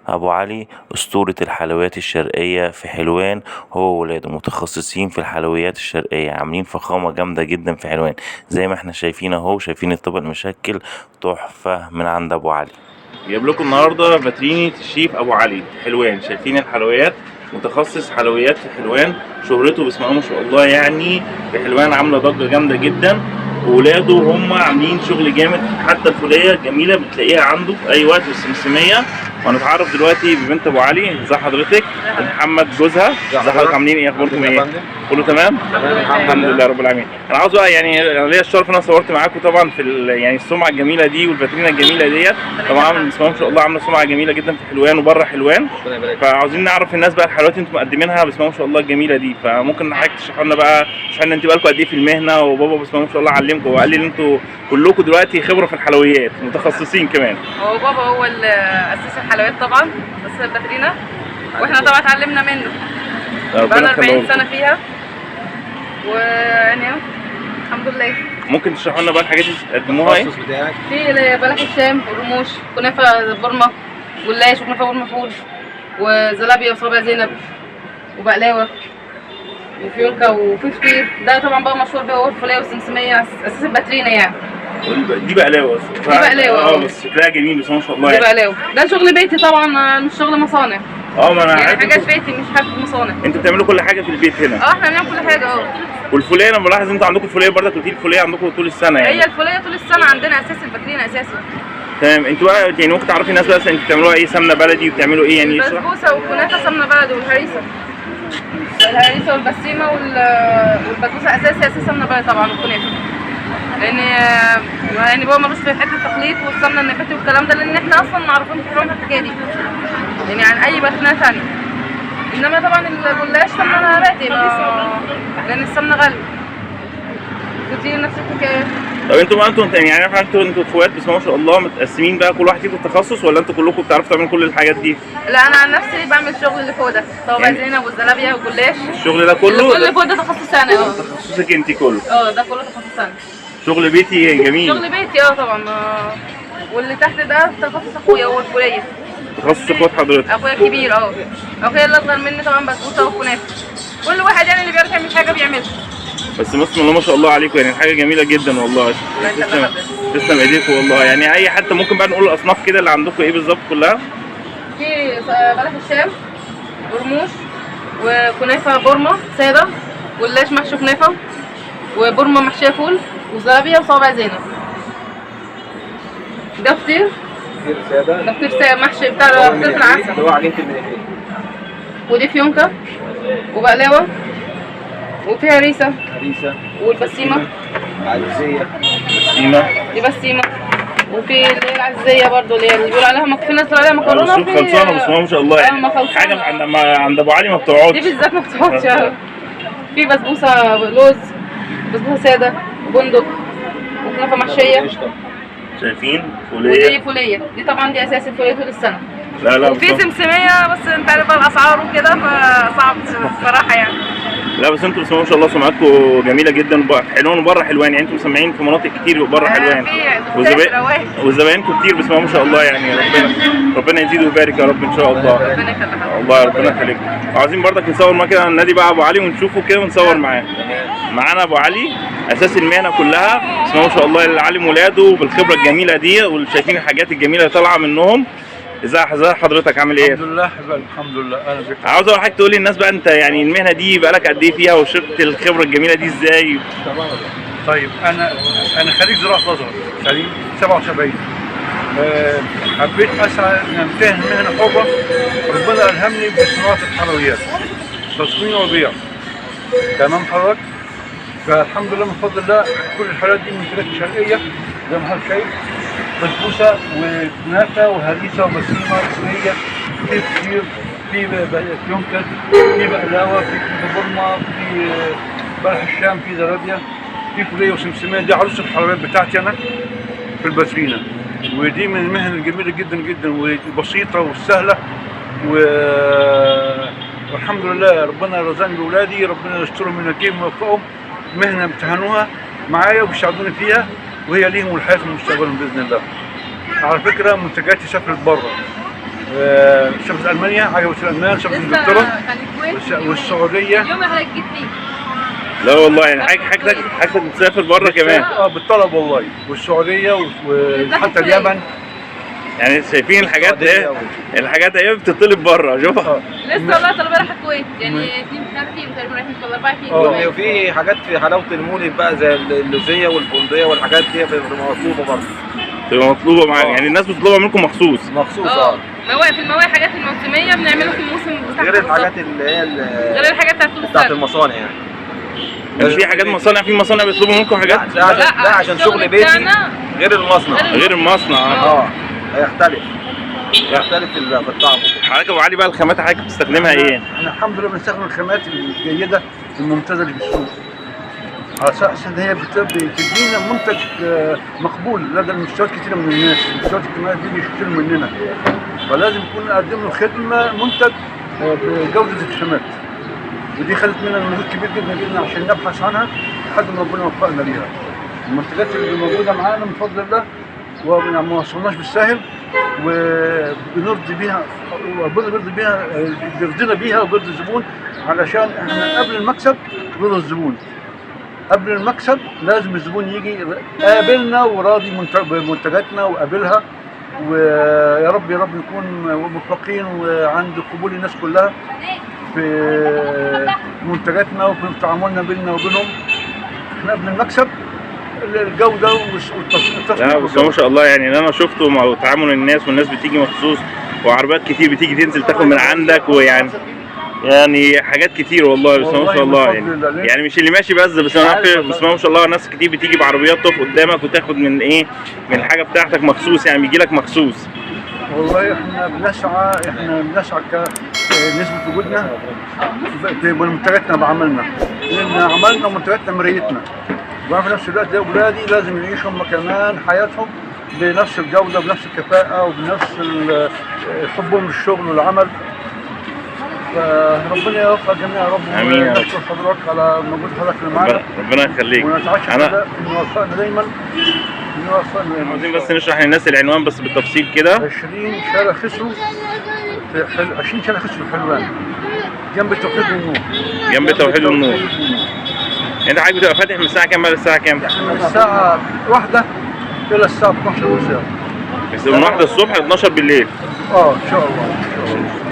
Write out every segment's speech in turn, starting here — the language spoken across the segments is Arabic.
أبو علي أسطورة الحلويات الشرقية في حلوان، هو وولاده متخصصين في الحلويات الشرقية، عاملين فخامة جامدة جدا في حلوان. زي ما احنا شايفين اهو، شايفين الطبق المشكل تحفة من عند أبو علي. جايب لكم النهارده فاتريني الشيف أبو علي في حلوان. شايفين الحلويات، متخصص حلويات في حلوان، شهرته بسم الله ما شاء الله يعني في حلوان عاملة ضجة جامدة جدا. وولاده هم عاملين شغل جامد، حتى الفولية الجميلة بتلاقيها عنده في أي وقت، والسمسمية. وهنتعرف دلوقتي ببنت ابو علي. ازي حضرتك؟ ومحمد جوزها. ازي حضرتك؟ عاملين ايه؟ اخباركم ايه؟ كله تمام؟ الحمد لله رب العالمين. انا عاوز بقى يعني ليا الشرف ان انا صورت معاكم طبعا في يعني السمعه الجميله دي والفاترينا الجميله ديت. طبعا بسم الله ما شاء الله عامله سمعه جميله جدا في حلوان وبره حلوان. فعاوزين نعرف الناس بقى الحلويات اللي انتم مقدمينها بسم الله ما شاء الله الجميله دي. فممكن حضرتك تشرح لنا بقى، تشرح لنا انت بقالكم قد ايه في المهنه، وبابا بسم الله ما شاء الله علمكم وقال لي ان انتم كلكم دلوقتي خبره في الحلويات، متخصصين كمان. هو بابا هو اللي اسس الحلويات طبعا، اسس الباترينا، واحنا طبعا اتعلمنا منه. بقالنا 40 سنه فيها، ويعني الحمد لله. ممكن تشرحوا لنا بقى الحاجات اللي بتقدموها ايه؟ في بلح الشام ورموش، كنافه برمه، جلاش وكنافه برمه فول، وزلابيه وصابع زينب، وبقلاوه وفيونكه وفي فطير. ده طبعا بقى مشهور بيه هو الفوليه والسمسميه، اساس الباترينا يعني. دي بقلاوه. دي بقلاوه بس شكلها جميل بس ما شاء الله يعني. دي بقلاوه ده شغل بيتي طبعا، مش شغل مصانع. ما انا يعني عارف حاجات بيتي مش حاجه مصانع. انتوا بتعملوا كل حاجه في البيت هنا؟ احنا بنعمل كل حاجه. والفوليه انا بلاحظ انتوا عندكم الفوليه برضك، قلت لي الفوليه عندكم طول السنه يعني. هي الفوليه طول السنه عندنا، اساس الباترينا اساسي. تمام. انتوا بقى يعني ممكن تعرفي الناس بقى انتوا بتعملوها ايه؟ سمنه بلدي وبتعملوا ايه يعني؟ البسبوسه والكنافه سمنه بلدي، والهريسه والبسيمه والبسبوسه اساسي سمنه بلدي طبعا، والكنافه. لان يعني بابا ملوش في حته التخليط والسمنه النباتي والكلام ده، لان احنا اصلا معروفين في حلوان الحكايه دي يعني عن اي باترينا ثانيه. انما طبعا الجلاش سمنه نباتي، لان السمنه غاليه. كتير نفس الحكايه. طب انتوا بقى يعني انتوا اخوات بس ما شاء الله، متقسمين بقى كل واحد فيكم التخصص، ولا انتوا كلكم بتعرفوا تعملوا كل الحاجات دي؟ لا انا عن نفسي بعمل الشغل اللي فوق ده، صوابع زينب والزلابيه والجلاش. الشغل ده كله؟ اللي فوق ده تخصص انا. تخصصك انت كله؟ ده كله تخصص انا. شغل بيتي جميل. شغل بيتي طبعا. واللي تحت ده تخصص اخويا، هو الفوليه. تخصص اخوات حضرتك؟ اخويا الكبير. اخويا اللي اصغر مني طبعا بسبوسه وكنافه. كل واحد يعني اللي بيعرف يعمل حاجه بيعملها. بس بسم الله ما شاء الله عليكم، يعني حاجه جميله جدا والله. تسلم ايديكم والله. يعني اي حتى ممكن بقى نقول الاصناف كده اللي عندكم ايه بالظبط كلها؟ في بلح الشام ورموش وكنافه برمه ساده، جلاش محشي كنافه، وبرمه محشيه فول، وزلابيه وصوابع زينب. ده فطير ساده. ده فطير ساده محشي بتاع فطير العسل. اللي هو عجينه المنافيه. ودي فيونكه وبقلاوه، وفيها هريسه والبسيمه. دي بسيمه. وفي اللي هي العزيزيه برضه، اللي بيقولوا عليها في ناس بتقول عليها مكرونه. في خلصانه بس ما شاء الله يعني. حاجه عند ابو علي ما بتقعدش. دي بالذات ما بتقعدش. في بسبوسه لوز، بسبوسه ساده وبندق، وكنافه محشيه. شايفين فوليه؟ ودي فوليه، دي طبعا دي اساسي الفوليه طول السنه. لا وفي سمسميه، بس انت عارف بقى الاسعار وكده فصعب الصراحه يعني. لا بس انتوا بسم الله ما شاء الله سمعتكم جميله جدا في حلوان وبره حلوان، يعني انتوا مسمعين في مناطق كتير بره حلوان. وزباينكم كتير بسم الله ما شاء الله يعني. ربنا يزيد ويبارك يا رب ان شاء الله. ربنا يخليك. الله ربنا يخليك. عايزين برضك نصور معاه كده النادي بقى ابو علي ونشوفه كده ونصور معاه. معانا ابو علي اساس المهنه كلها بسم الله ما شاء الله، اللي علم ولاده بالخبره الجميله دي، وشايفين الحاجات الجميله اللي طالعه منهم. ازاي حضرتك عامل ايه؟ الحمد لله. الحمد لله. انا بك. عاوز اول حاجه تقول للناس بقى انت يعني المهنه دي بقالك قد ايه فيها، وشفت الخبره الجميله دي ازاي؟ طيب انا خريج زراعه الازهر، خريج 77. حبيت اسعى ان امتهن مهنه حره، ربنا الهمني بصناعه الحلويات، تصميم وبيع. تمام حضرتك؟ فالحمد لله من فضل الله كل الحلويات دي منتجات شرقيه زي ما حضرتك شايف، بسبوسه وكنافه وهريسه وبسيمه صينيه، في فطير، في فيونكه، في بقلاوه، في برمه، في بلح الشام، في زلابيه، في فوليه وسمسميه. دي عروسه الحلويات بتاعتي انا في الباترينا، ودي من المهن الجميله جدا جدا والبسيطه والسهله. والحمد لله ربنا رزقني باولادي، ربنا يسترهم من الكيم ويوفقهم. مهنه امتحنوها معايا وبيساعدوني فيها، وهي ليهم الحياه في المستقبل باذن الله. على فكره منتجاتي سافرت بره، شفت المانيا، عجبت الالمان، شفت لسه انجلترا كان الكويت والسعوديه. اليوم اللي حضرتك جيت فيه. لا والله يعني حاجتك تسافر بره كمان. بالطلب والله، والسعوديه وحتى اليمن. يعني شايفين الحاجات ايه؟ الحاجات ايه بتطلب بره، شوفها. لسه والله طالبه رايحه الكويت، يعني 2 تقريبا رايحين ولا 4 كيلو. وفي حاجات في حلاوه المولد بقى زي اللوزيه والبنديه والحاجات دي مطلوبه برضه. تبقى مطلوبه معاك، يعني الناس بتطلبها منكم مخصوص. مخصوص المواهب حاجات الموسميه بنعمله في الموسم بتاعها، غير الحاجات اللي هي غير الحاجات بتاعت طول بتاعت السنه. المصانع يعني. مش في حاجات مصانع، في مصانع بيطلبوا منكم حاجات؟ لا عشان شغل بيتي غير المصنع. غير المصنع. هيختلف في الطعم. حضرتك ابو علي بقى الخامات حضرتك بتستخدمها ايه؟ احنا الحمد لله بنستخدم الخامات الجيده الممتازه اللي في السوق، على اساس ان هي بتدينا منتج مقبول لدى المشتريات كتير من الناس. المشتريات الكبيره دي بيشتروا مننا، فلازم نكون نقدم له خدمه منتج بجوده الخامات، ودي خدت منا مجهود كبير جدا عشان نبحث عنها لحد ما ربنا وفقنا ليها. المنتجات اللي موجوده معانا من فضل الله وما وصلناش بالساهل، وبنرضي بيها بيرضينا بيها وبيرضي الزبون، علشان احنا قبل المكسب رضا الزبون. قبل المكسب لازم الزبون يجي قابلنا وراضي بمنتجاتنا وقابلها، ويا رب نكون موفقين وعند قبول الناس كلها في منتجاتنا وفي تعاملنا بيننا وبينهم. احنا قبل المكسب الجوده والتصنيع. لا بس ما شاء الله، يعني انا شفته مع تعامل الناس، والناس بتيجي مخصوص، وعربيات كتير بتيجي تنزل تاخد من عندك، ويعني حاجات كتير والله. بس ما شاء الله يعني مش اللي ماشي بس ما شاء الله ناس كتير بتيجي بعربيات تقف قدامك وتاخد من من الحاجه بتاعتك مخصوص، يعني بيجي لك مخصوص. والله احنا بنسعى كنسبة وجودنا بمنتجاتنا بعملنا، لان عملنا ومنتجاتنا مرايتنا، وفي نفس الوقت اولادي لازم يعيشوا هم كمان حياتهم بنفس الجوده بنفس الكفاءه وبنفس حبهم للشغل والعمل. فربنا يوفق الجميع يا رب. امين يا رب. ونشكر حضرتك على مجهود حضرتك اللي معانا، ربنا يخليك. ونتعشى ان يوفقنا دايما. عاوزين بس نشرح للناس العنوان بس بالتفصيل كده. 20 شارع خسرو في 20 شارع خسرو في حلوان، جنب توحيد والنور. جنب توحيد والنور. انت حضرتك بتبقى فاتح من الساعه كام للساعه كام؟ من الساعه 1 الى الساعه 12 مساء. بس من 1 الصبح ل 12 بالليل. ان شاء الله.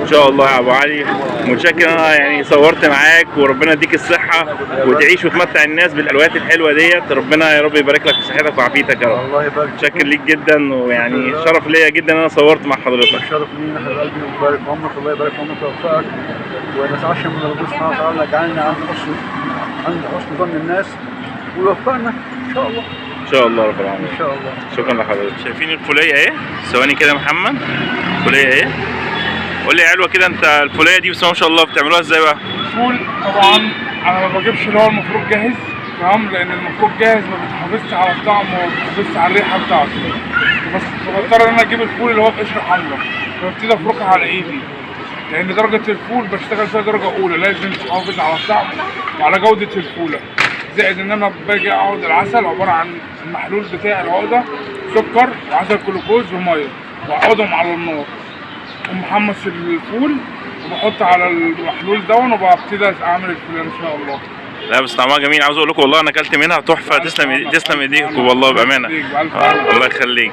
ان شاء الله يا ابو علي، متشكر. انا يعني صورت معاك، وربنا يديك الصحه وتعيش وتمتع الناس بالالوانات الحلوه ديت. ربنا يا رب يبارك لك في صحتك وعافيتك يا رب. الله يبارك فيك. متشكر ليك جدا، ويعني شرف ليا جدا ان انا صورت مع حضرتك. شرف لينا حبيب قلبي، ويبارك في عمرك. الله يبارك في عمرك ويوفقك، ونتعشى من ربنا سبحانه وتعالى يجعلنا عند حسن ظن الناس ويوفقنا ان شاء الله. ان شاء الله رب العالمين. ان شاء الله. شكرا لحضرتك. شايفين الفوليه اهي؟ ثواني كده يا محمد. الفوليه اهي. قول لي يا علوه كده، انت الفوليه دي بس ما شاء الله بتعملوها ازاي بقى؟ الفول طبعا انا ما بجيبش اللي هو المفروض جاهز، تمام، لان المفروض جاهز ما بتحافظش على الطعم وما بتحافظش على الريحه بتاعته، بس فبضطر ان انا اجيب الفول اللي هو بقشره حمراء، فببتدي افركها على ايدي، لان درجه الفول بشتغل فيها درجه اولى، لازم تحافظ على الطعم وعلى جوده الفوله. زائد ان انا باجي اقعد العسل عباره عن المحلول بتاع العقده، سكر وعسل جلوكوز وميه، واقعدهم على النار ومحمص الفول وبحط على المحلول دون وببتدي اعمل الفول ان شاء الله. لا بس طعمها جميل، عاوز اقول لكم والله انا اكلت منها تحفه. تسلم ايديكم والله بامانه. الله يخليك.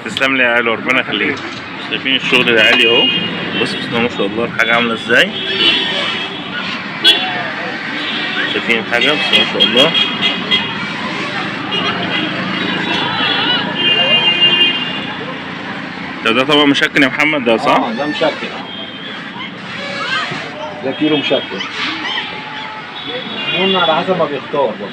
تسلم لي يا علو، ربنا يخليك. شايفين الشغل العالي اهو، بص بسم الله ما شاء الله الحاجه عامله ازاي. شايفين الحاجه بسم الله ما شاء الله. ده طبق مشكل يا محمد ده صح؟ ده مشكل، ده كيلو مشكل، قلنا على حسب ما بيختار برضه.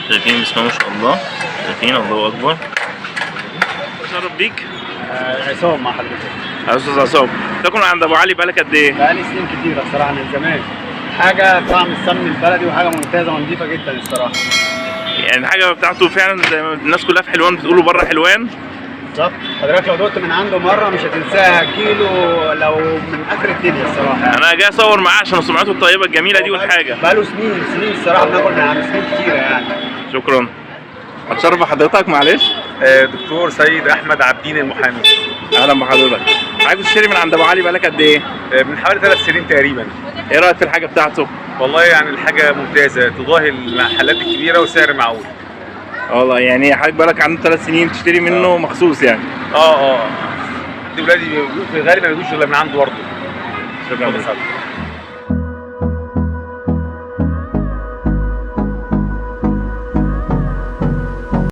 شايفين بسم الله ما شاء الله. شايفين الله اكبر. اتشرف بيك. عصام مع حضرتك. يا استاذ عصام، تاكل عند ابو علي بقالك قد ايه؟ بقالي سنين كتيرة الصراحة، من زمان. حاجة طعم السمن البلدي وحاجة ممتازة ونظيفة جدا الصراحة. يعني الحاجة بتاعته فعلا زي ما الناس كلها في حلوان بتقولوا بره حلوان. بالظبط. حضرتك لو دقت من عنده مره مش هتنساها كيلو، لو من اخر الدنيا الصراحه. انا جاي اصور معاه عشان سمعته الطيبه الجميله دي والحاجه. بقاله سنين الصراحه، بناكل من عنده سنين كتيره يعني. شكرا. اتشرف بحضرتك معلش. دكتور سيد احمد عابدين المحامي. اهلا بحضرتك. عايز تشتري من عند ابو علي بقالك قد ايه؟ من حوالي 3 سنين تقريبا. ايه رايك في الحاجه بتاعته؟ والله يعني الحاجه ممتازه، تضاهي المحلات الكبيره وسعر معقول. والله يعني حضرتك بقالك عنده 3 سنين تشتري منه مخصوص يعني. دي ولادي في الغالب ما بيجوش الا من عنده برضه. شكرا.